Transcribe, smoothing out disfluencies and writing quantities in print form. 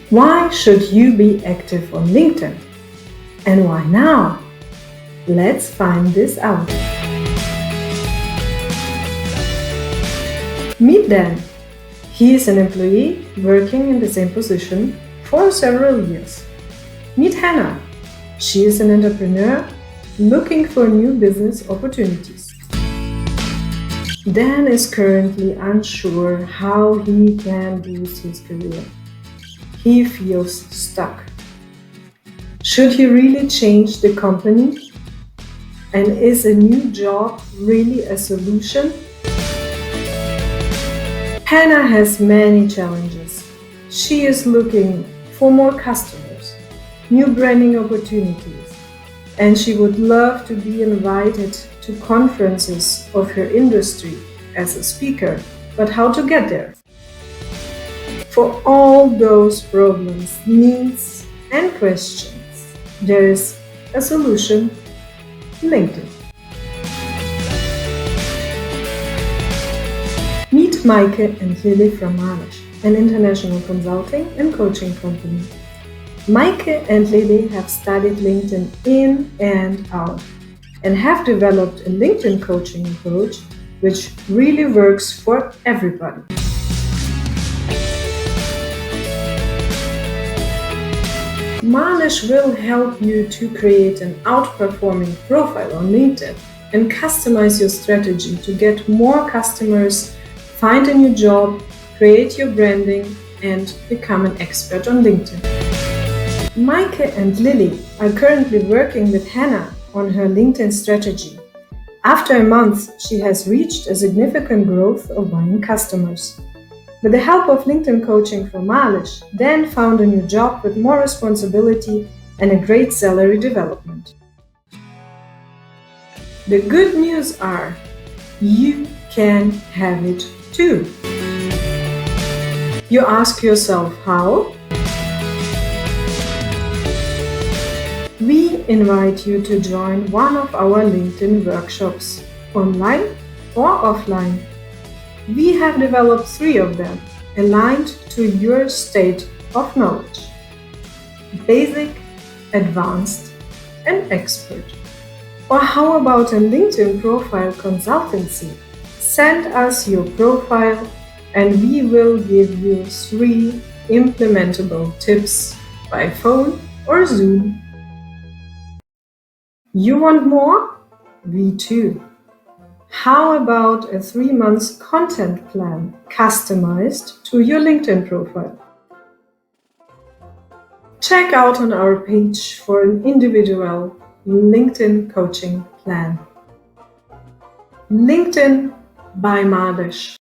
Why should you be active on LinkedIn? And why now? Let's find this out. Meet Dan. He is an employee working in the same position for several years. Meet Hannah. She is an entrepreneur looking for new business opportunities. Dan is currently unsure how he can boost his career. He feels stuck. Should he really change the company? And is a new job really a solution? Hannah has many challenges. She is looking for more customers, new branding opportunities, and she would love to be invited to conferences of her industry as a speaker. But how to get there? For all those problems, needs, and questions, there is a solution: LinkedIn. Meet Maike and Lily from Malish, an international consulting and coaching company. Maike and Lily have studied LinkedIn in and out and have developed a LinkedIn coaching approach which really works for everybody. Malish will help you to create an outperforming profile on LinkedIn and customize your strategy to get more customers, find a new job, create your branding, and become an expert on LinkedIn. Maike and Lily are currently working with Hannah on her LinkedIn strategy. After a month, she has reached a significant growth of buying customers. With the help of LinkedIn coaching from Malish, Dan found a new job with more responsibility and a great salary development. The good news are, you can have it too. You ask yourself how? We invite you to join one of our LinkedIn workshops, online or offline. We have developed 3 of them, aligned to your state of knowledge: basic, advanced, and expert. Or how about a LinkedIn profile consultancy? Send us your profile and we will give you 3 implementable tips by phone or Zoom. You want more? We too. How about a 3-month content plan customized to your LinkedIn profile? Check out on our page for an individual LinkedIn coaching plan. LinkedIn by Malish.